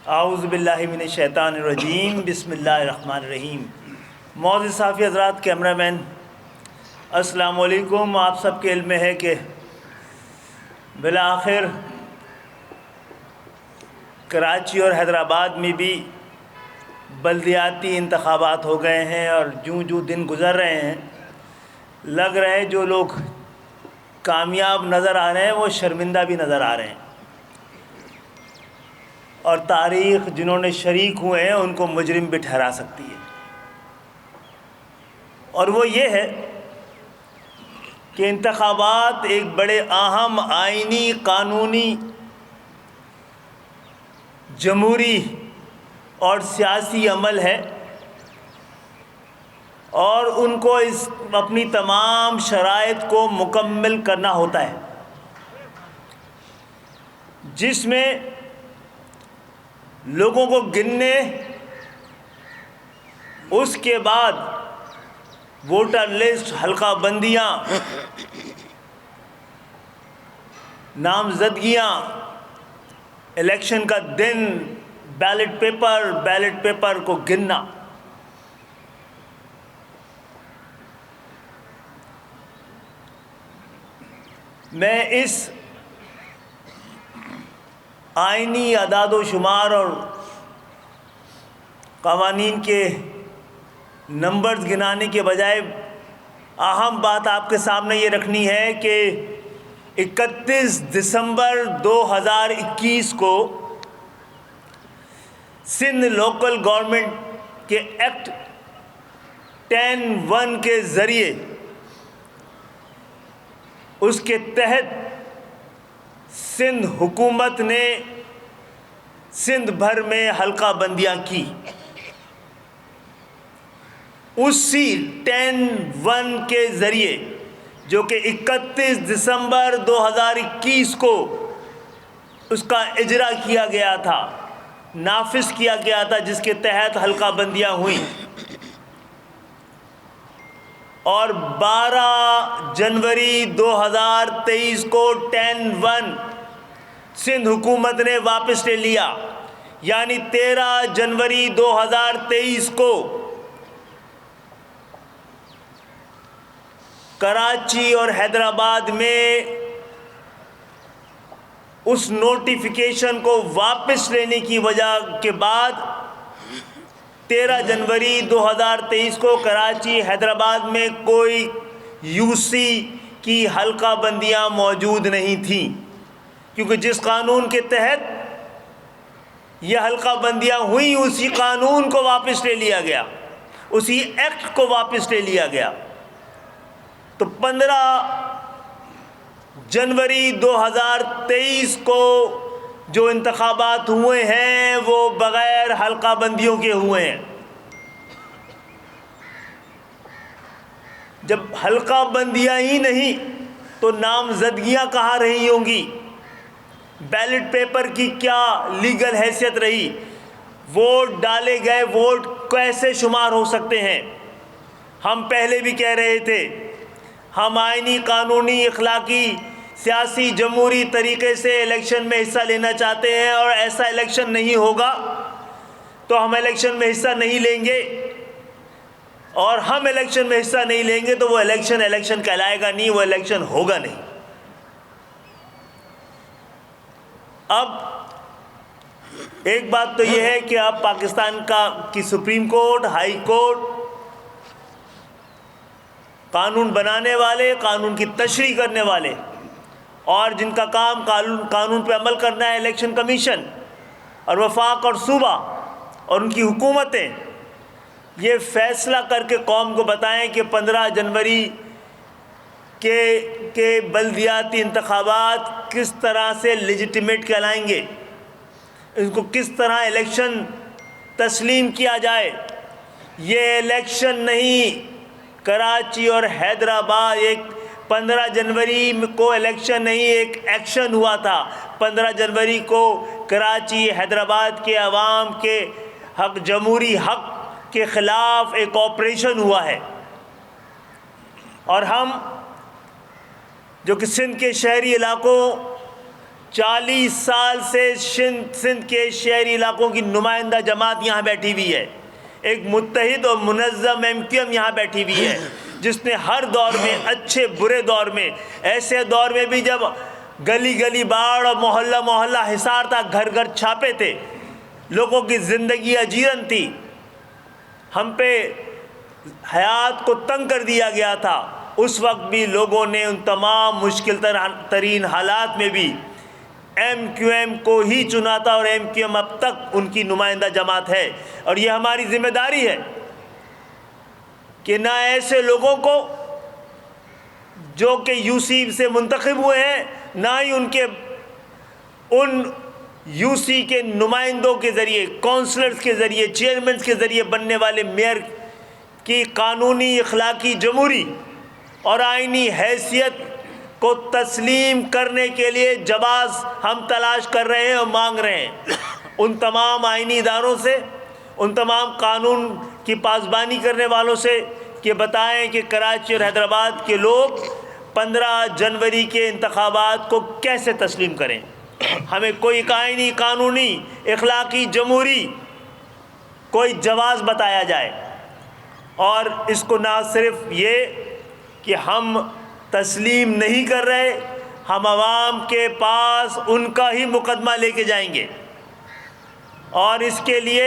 اعوذ باللہ من الشیطان الرجیم، بسم اللہ الرحمن الرحیم۔ معزز صحافی حضرات، کیمرہ مین، السلام علیکم۔ آپ سب کے علم میں ہے کہ بالآخر کراچی اور حیدرآباد میں بھی بلدیاتی انتخابات ہو گئے ہیں، اور جوں دن گزر رہے ہیں لگ رہا ہے جو لوگ کامیاب نظر آ رہے ہیں وہ شرمندہ بھی نظر آ رہے ہیں، اور تاریخ جنہوں نے شریک ہوئے ہیں ان کو مجرم بھی ٹھہرا سکتی ہے۔ اور وہ یہ ہے کہ انتخابات ایک بڑے اہم آئینی، قانونی، جمہوری اور سیاسی عمل ہے، اور ان کو اپنی تمام شرائط کو مکمل کرنا ہوتا ہے، جس میں لوگوں کو گننے، اس کے بعد ووٹر لسٹ، حلقہ بندیاں، نامزدگیاں، الیکشن کا دن، بیلٹ پیپر کو گننا۔ میں اس آئینی اعداد و شمار اور قوانین کے نمبرز گنانے کے بجائے اہم بات آپ کے سامنے یہ رکھنی ہے کہ 31 دسمبر 2021 کو سندھ لوکل گورنمنٹ کے ایکٹ 10(1) کے ذریعے اس کے تحت سندھ حکومت نے سندھ بھر میں حلقہ بندیاں کی۔ اسی 10(1) کے ذریعے جو کہ 31 دسمبر 2021 کو اس کا اجرا کیا گیا تھا، نافذ کیا گیا تھا، جس کے تحت حلقہ بندیاں ہوئیں، اور 12 جنوری 2023 کو 10(1) سندھ حکومت نے واپس لے لیا، یعنی 13 جنوری 2023 کو کراچی اور حیدرآباد میں اس نوٹیفیکیشن کو واپس لینے کی وجہ کے بعد 13 جنوری 2023 کو کراچی، حیدرآباد میں کوئی یو سی کی حلقہ بندیاں موجود نہیں تھیں، کیونکہ جس قانون کے تحت یہ حلقہ بندیاں ہوئیں اسی قانون کو واپس لے لیا گیا، اسی ایکٹ کو واپس لے لیا گیا۔ تو 15 جنوری 2023 کو جو انتخابات ہوئے ہیں وہ بغیر حلقہ بندیوں کے ہوئے ہیں۔ جب حلقہ بندیاں ہی نہیں تو نامزدگیاں کہاں رہی ہوں گی؟ بیلٹ پیپر کی کیا لیگل حیثیت رہی؟ ووٹ ڈالے گئے ووٹ کیسے شمار ہو سکتے ہیں؟ ہم پہلے بھی کہہ رہے تھے، ہم آئینی، قانونی، اخلاقی، سیاسی، جمہوری طریقے سے الیکشن میں حصہ لینا چاہتے ہیں، اور ایسا الیکشن نہیں ہوگا تو ہم الیکشن میں حصہ نہیں لیں گے، اور ہم الیکشن میں حصہ نہیں لیں گے تو وہ الیکشن کہلائے گا نہیں، وہ الیکشن ہوگا نہیں۔ اب ایک بات تو یہ ہے کہ اب پاکستان کی سپریم کورٹ، ہائی کورٹ، قانون بنانے والے، قانون کی تشریح کرنے والے، اور جن کا کام قانون پہ عمل کرنا ہے، الیکشن کمیشن اور وفاق اور صوبہ اور ان کی حکومتیں، یہ فیصلہ کر کے قوم کو بتائیں کہ 15 جنوری کے بلدیاتی انتخابات کس طرح سے لیجیٹیمیٹ کہلائیں گے، ان کو کس طرح الیکشن تسلیم کیا جائے۔ یہ الیکشن نہیں، کراچی اور حیدرآباد، ایک 15 جنوری کو الیکشن نہیں، ایک ایکشن ہوا تھا۔ 15 جنوری کو کراچی، حیدرآباد کے عوام کے حق، جمہوری حق کے خلاف ایک آپریشن ہوا ہے، اور ہم جو کہ سندھ کے شہری علاقوں 40 سال سے سندھ کے شہری علاقوں کی نمائندہ جماعت یہاں بیٹھی ہوئی ہے، ایک متحد اور منظم MQM یہاں بیٹھی ہوئی ہے، جس نے ہر دور میں، اچھے برے دور میں، ایسے دور میں بھی جب گلی گلی باڑ اور محلہ محلہ حصار تھا، گھر گھر چھاپے تھے، لوگوں کی زندگی اجیرن تھی، ہم پہ حیات کو تنگ کر دیا گیا تھا، اس وقت بھی لوگوں نے ان تمام مشکل ترین حالات میں بھی MQM کو ہی چنا تھا، اور MQM اب تک ان کی نمائندہ جماعت ہے۔ اور یہ ہماری ذمہ داری ہے کہ نہ ایسے لوگوں کو جو کہ UC سے منتخب ہوئے ہیں، نہ ہی ان UC کے نمائندوں کے ذریعے، کونسلرز کے ذریعے، چیئرمینز کے ذریعے بننے والے میئر کی قانونی، اخلاقی، جمہوری اور آئینی حیثیت کو تسلیم کرنے کے لیے جواز ہم تلاش کر رہے ہیں اور مانگ رہے ہیں ان تمام آئینی اداروں سے، ان تمام قانون کی پاسبانی کرنے والوں سے، کہ بتائیں کہ کراچی اور حیدرآباد کے لوگ 15 جنوری کے انتخابات کو کیسے تسلیم کریں۔ ہمیں کوئی آئینی، قانونی، اخلاقی، جمہوری کوئی جواز بتایا جائے، اور اس کو نہ صرف یہ کہ ہم تسلیم نہیں کر رہے، ہم عوام کے پاس ان کا ہی مقدمہ لے کے جائیں گے، اور اس کے لیے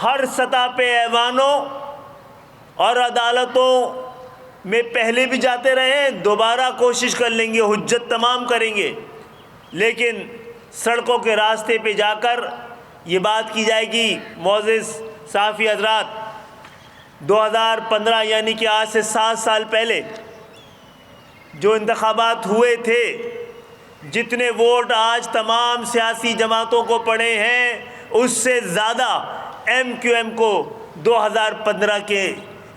ہر سطح پہ ایوانوں اور عدالتوں میں پہلے بھی جاتے رہے ہیں، دوبارہ کوشش کر لیں گے، حجت تمام کریں گے، لیکن سڑکوں کے راستے پہ جا کر یہ بات کی جائے گی۔ معزز صحافی حضرات، 2015 یعنی کہ آج سے 7 سال پہلے جو انتخابات ہوئے تھے، جتنے ووٹ آج تمام سیاسی جماعتوں کو پڑے ہیں، اس سے زیادہ MQM کو 2015 کے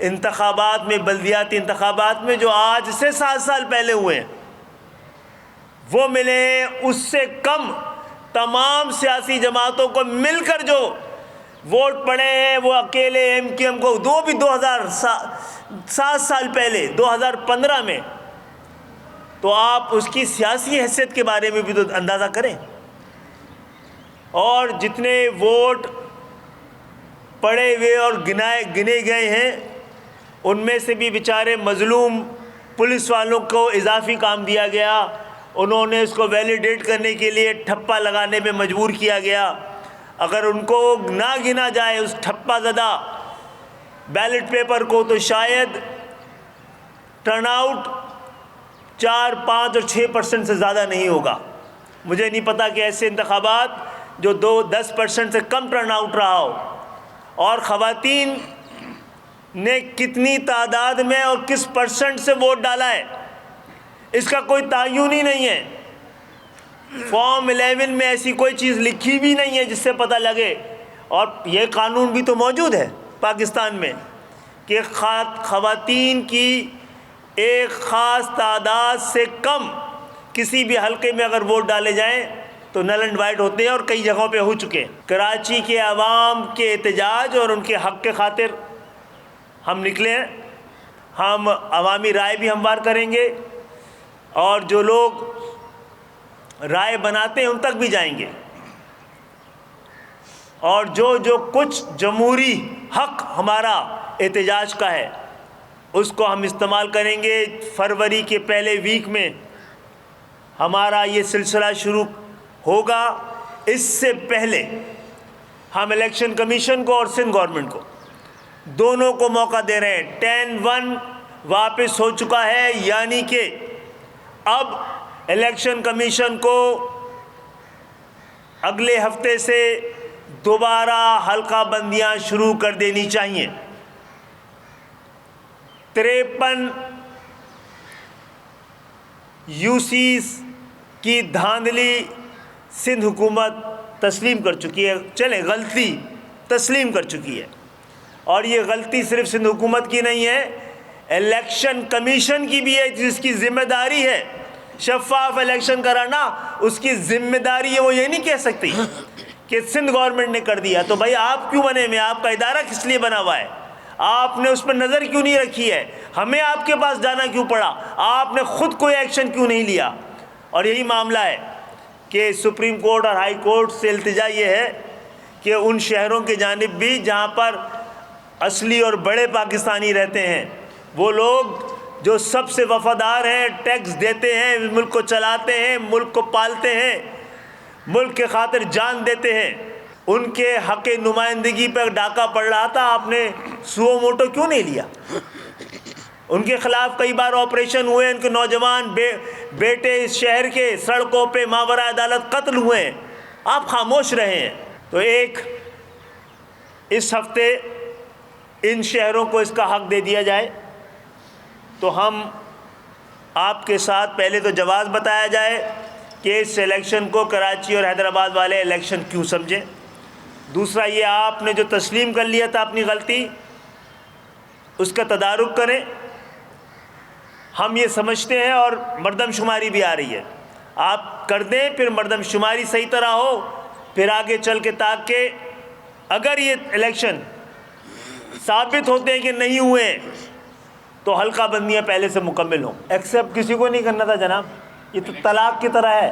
انتخابات میں، بلدیاتی انتخابات میں جو آج سے 7 سال پہلے ہوئے ہیں، وہ ملے ہیں۔ اس سے کم تمام سیاسی جماعتوں کو مل کر جو ووٹ پڑے ہیں، وہ اکیلے MQM کو، وہ بھی 7 سال پہلے 2015 میں۔ تو آپ اس کی سیاسی حیثیت کے بارے میں بھی تو اندازہ کریں، اور جتنے ووٹ پڑے ہوئے اور گنے گئے ہیں، ان میں سے بھی بیچارے مظلوم پولیس والوں کو اضافی کام دیا گیا، انہوں نے اس کو ویلیڈیٹ کرنے کے لیے ٹھپا لگانے میں مجبور کیا گیا۔ اگر ان کو نہ گنا جائے اس ٹھپا زدہ بیلٹ پیپر کو، تو شاید ٹرن آؤٹ 4، 5 اور 6% سے زیادہ نہیں ہوگا۔ مجھے نہیں پتا کہ ایسے انتخابات جو 10% سے کم ٹرن آؤٹ رہا ہو، اور خواتین نے کتنی تعداد میں اور کس % سے ووٹ ڈالا ہے، اس کا کوئی تعین ہی نہیں ہے۔ فارم 11 میں ایسی کوئی چیز لکھی بھی نہیں ہے جس سے پتہ لگے، اور یہ قانون بھی تو موجود ہے پاکستان میں کہ خواتین کی ایک خاص تعداد سے کم کسی بھی حلقے میں اگر ووٹ ڈالے جائیں تو نل اینڈ وائٹ ہوتے ہیں، اور کئی جگہوں پہ ہو چکے ہیں۔ کراچی کے عوام کے احتجاج اور ان کے حق کے خاطر ہم نکلے ہیں، ہم عوامی رائے بھی ہموار کریں گے، اور جو لوگ رائے بناتے ہیں ان تک بھی جائیں گے، اور جو کچھ جمہوری حق ہمارا احتجاج کا ہے اس کو ہم استعمال کریں گے۔ فروری کے پہلے ویک میں ہمارا یہ سلسلہ شروع ہوگا۔ اس سے پہلے ہم الیکشن کمیشن کو اور سندھ گورنمنٹ کو دونوں کو موقع دے رہے ہیں۔ 10-1 واپس ہو چکا ہے، یعنی کہ اب الیکشن کمیشن کو اگلے ہفتے سے دوبارہ حلقہ بندیاں شروع کر دینی چاہیے۔ 53 UCs کی دھاندلی سندھ حکومت تسلیم کر چکی ہے، چلیں غلطی تسلیم کر چکی ہے، اور یہ غلطی صرف سندھ حکومت کی نہیں ہے، الیکشن کمیشن کی بھی ہے، جس کی ذمہ داری ہے شفاف الیکشن کرانا، اس کی ذمہ داری ہے۔ وہ یہ نہیں کہہ سکتی کہ سندھ گورنمنٹ نے کر دیا، تو بھائی آپ کیوں بنے ہوئے، آپ کا ادارہ کس لیے بنا ہوا ہے، آپ نے اس پر نظر کیوں نہیں رکھی ہے، ہمیں آپ کے پاس جانا کیوں پڑا، آپ نے خود کوئی ایکشن کیوں نہیں لیا۔ اور یہی معاملہ ہے کہ سپریم کورٹ اور ہائی کورٹ سے التجا یہ ہے کہ ان شہروں کی جانب بھی جہاں پر اصلی اور بڑے پاکستانی رہتے ہیں، وہ لوگ جو سب سے وفادار ہیں، ٹیکس دیتے ہیں، ملک کو چلاتے ہیں، ملک کو پالتے ہیں، ملک کے خاطر جان دیتے ہیں، ان کے حق نمائندگی پر ڈاکہ پڑ رہا تھا، آپ نے سو موٹو کیوں نہیں لیا؟ ان کے خلاف کئی بار آپریشن ہوئے، ان کے نوجوان بیٹے اس شہر کے سڑکوں پہ ماورا عدالت قتل ہوئے ہیں، آپ خاموش رہے ہیں۔ تو ایک اس ہفتے ان شہروں کو اس کا حق دے دیا جائے، تو ہم آپ کے ساتھ پہلے تو جواز بتایا جائے کہ اس الیکشن کو کراچی اور حیدرآباد والے الیکشن کیوں سمجھیں۔ دوسرا یہ آپ نے جو تسلیم کر لیا تھا اپنی غلطی، اس کا تدارک کریں۔ ہم یہ سمجھتے ہیں اور مردم شماری بھی آ رہی ہے، آپ کر دیں، پھر مردم شماری صحیح طرح ہو، پھر آگے چل کے تاکہ اگر یہ الیکشن ثابت ہوتے ہیں کہ نہیں ہوئے ہیں تو حلقہ بندیاں پہلے سے مکمل ہوں۔ ایکسیپٹ کسی کو نہیں کرنا تھا جناب، یہ تو طلاق کی طرح ہے،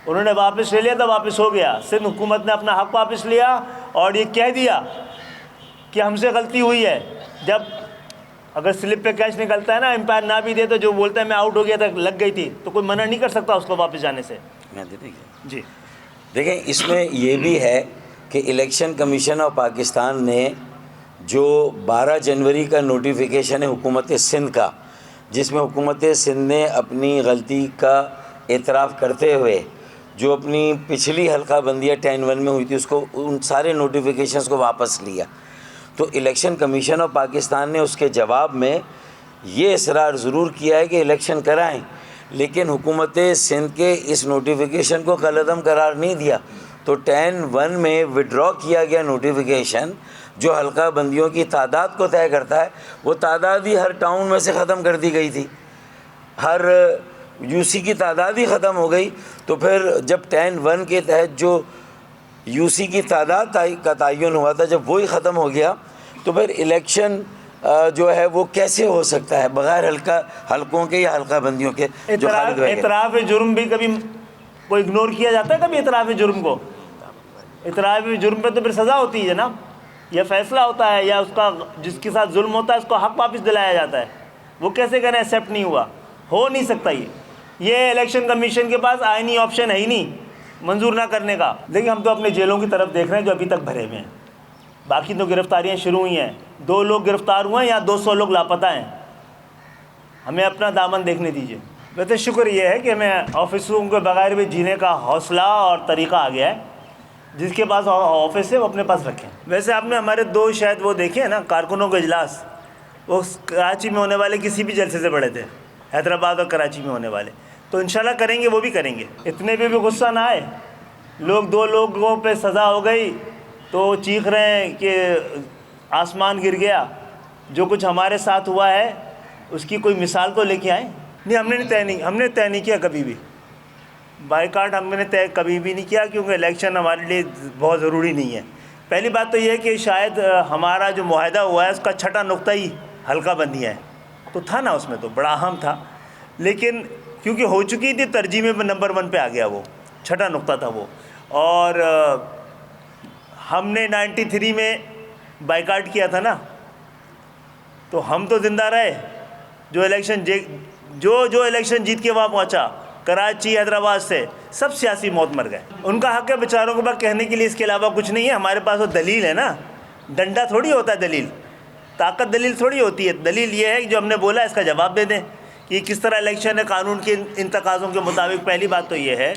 انہوں نے واپس لے لیا تو واپس ہو گیا۔ صرف حکومت نے اپنا حق واپس لیا اور یہ کہہ دیا کہ ہم سے غلطی ہوئی ہے۔ جب اگر سلپ پہ کیش نکلتا ہے نا، امپائر نہ بھی دے تو جو بولتا ہے میں آؤٹ ہو گیا تھا، لگ گئی تھی، تو کوئی منع نہیں کر سکتا اس کو واپس جانے سے۔ جی دیکھیں، اس میں یہ بھی ہے کہ الیکشن کمیشن آف پاکستان نے جو 12 جنوری کا نوٹیفیکیشن ہے حکومت سندھ کا، جس میں حکومت سندھ نے اپنی غلطی کا اعتراف کرتے ہوئے جو اپنی پچھلی حلقہ بندیاں 10-1 میں ہوئی تھی، اس کو ان سارے نوٹیفیکیشنز کو واپس لیا، تو الیکشن کمیشن آف پاکستان نے اس کے جواب میں یہ اصرار ضرور کیا ہے کہ الیکشن کرائیں، لیکن حکومت سندھ کے اس نوٹیفیکیشن کو کالعدم قرار نہیں دیا۔ تو 10-1 میں وڈرا کیا گیا نوٹیفیکیشن جو حلقہ بندیوں کی تعداد کو طے کرتا ہے، وہ تعداد ہی ہر ٹاؤن میں سے ختم کر دی گئی تھی، ہر یو سی کی تعداد ہی ختم ہو گئی۔ تو پھر جب 10-1 کے تحت جو یو سی کی تعداد کا تعین ہوا تھا، جب وہی ختم ہو گیا تو پھر الیکشن جو ہے وہ کیسے ہو سکتا ہے بغیر حلقوں کے یا حلقہ بندیوں کے؟ جو اعتراف جرم بھی کبھی کوئی اگنور کیا جاتا ہے؟ کبھی اعتراف جرم کو، اعتراف جرم پہ تو پھر سزا ہوتی ہے جناب، یا فیصلہ ہوتا ہے، یا اس کا جس کے ساتھ ظلم ہوتا ہے اس کو حق واپس دلایا جاتا ہے۔ وہ کیسے کریں؟ ایکسیپٹ نہیں ہوا، ہو نہیں سکتا۔ یہ الیکشن کمیشن کے پاس آئینی آپشن ہے ہی نہیں منظور نہ کرنے کا۔ دیکھیں، ہم تو اپنے جیلوں کی طرف دیکھ رہے ہیں جو ابھی تک بھرے ہوئے ہیں، باقی تو گرفتاریاں شروع ہوئی ہیں، 2 لوگ گرفتار ہوئے ہیں یا 200 لوگ لاپتہ ہیں، ہمیں اپنا دامن دیکھنے دیجیے۔ ویسے شکر یہ ہے کہ ہمیں آفسوں کے بغیر بھی جینے کا حوصلہ اور طریقہ آ گیا ہے، جس کے پاس آفس ہے وہ اپنے پاس رکھیں۔ ویسے آپ نے ہمارے 2 شاید وہ دیکھے ہیں نا کارکنوں کے اجلاس، وہ کراچی میں ہونے والے کسی بھی جلسے سے بڑے تھے، حیدرآباد اور کراچی میں ہونے والے، تو انشاءاللہ کریں گے، وہ بھی کریں گے۔ اتنے بھی غصہ نہ آئے، لوگ 2 لوگوں پہ سزا ہو گئی تو چیخ رہے ہیں کہ آسمان گر گیا۔ جو کچھ ہمارے ساتھ ہوا ہے اس کی کوئی مثال تو لے کے آئیں۔ نہیں، ہم نے طے نہیں کیا کبھی بھی، بائیکاٹ ہم نے طے کبھی بھی نہیں کیا، کیونکہ الیکشن ہمارے لیے بہت ضروری نہیں ہے۔ پہلی بات تو یہ ہے کہ شاید ہمارا جو معاہدہ ہوا ہے اس کا 6واں نقطہ ہی حلقہ بندیاں ہے، تو تھا نا، اس میں تو بڑا اہم تھا، لیکن کیونکہ ہو چکی تھی ترجمے میں نمبر 1 پہ آ گیا، وہ 6واں نقطہ تھا وہ۔ اور ہم نے 93 میں بائیکاٹ کیا تھا نا، تو ہم تو زندہ رہے، جو الیکشن جیت کے وہاں پہنچا کراچی حیدرآباد سے، سب سیاسی موت مر گئے۔ ان کا حق ہے بیچاروں کے پاس کہنے کے لیے اس کے علاوہ کچھ نہیں ہے۔ ہمارے پاس وہ دلیل ہے نا، ڈنڈا تھوڑی ہوتا ہے دلیل، طاقت دلیل تھوڑی ہوتی ہے۔ دلیل یہ ہے کہ جو ہم نے بولا اس کا جواب دے دیں کہ کس طرح الیکشن ہے قانون کے ان تقاضوں کے مطابق۔ پہلی بات تو یہ ہے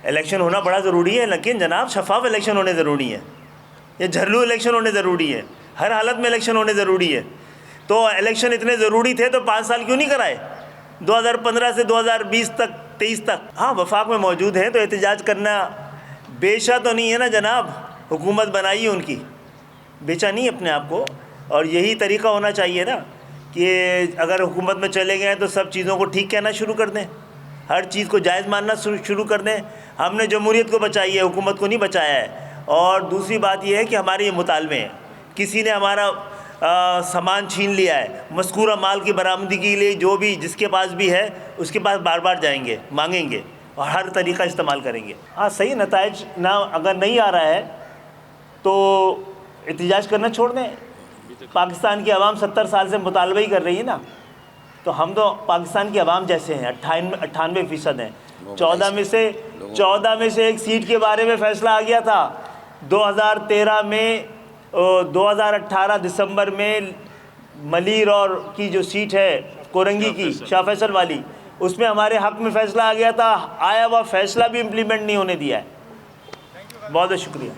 الیکشن ہونا بڑا ضروری ہے، لیکن جناب شفاف الیکشن ہونے ضروری ہے، یہ جھرلو الیکشن ہونے ضروری ہے، ہر حالت میں الیکشن ہونے ضروری ہے۔ تو الیکشن اتنے ضروری تھے تو 5 سال کیوں نہیں کرائے؟ 2015 سے 2020 تک 23 تک۔ ہاں، وفاق میں موجود ہیں تو احتجاج کرنا بیچا تو نہیں ہے نا جناب، حکومت بنائی ہے ان کی، بیچا نہیں اپنے آپ کو۔ اور یہی طریقہ ہونا چاہیے نا کہ اگر حکومت میں چلے گئے تو سب چیزوں کو ٹھیک کہنا شروع کر دیں، ہر چیز کو جائز ماننا شروع کر دیں۔ ہم نے جمہوریت کو بچائی ہے، حکومت کو نہیں بچایا ہے۔ اور دوسری بات یہ ہے کہ ہمارے یہ مطالبے ہیں، کسی نے ہمارا سامان چھین لیا ہے، مذکورہ مال کی برآمدگی کے لیے جو بھی جس کے پاس بھی ہے اس کے پاس بار بار جائیں گے، مانگیں گے، اور ہر طریقہ استعمال کریں گے. ہاں صحیح نتائج نہ اگر نہیں آ رہا ہے تو احتجاج کرنا چھوڑ دیں. پاکستان کی عوام 70 سال سے مطالبہ ہی کر رہی ہے نا, تو ہم تو پاکستان کی عوام جیسے ہیں. 98% ہیں. 14 میں سے ایک سیٹ کے بارے میں فیصلہ آ گیا تھا 2013 میں. 2018 دسمبر میں ملیر اور کی جو سیٹ ہے کورنگی کی, شاہ فیصل والی, اس میں ہمارے حق میں فیصلہ آ گیا تھا. آیا ہوا فیصلہ بھی امپلیمنٹ نہیں ہونے دیا ہے. بہت بہت شکریہ.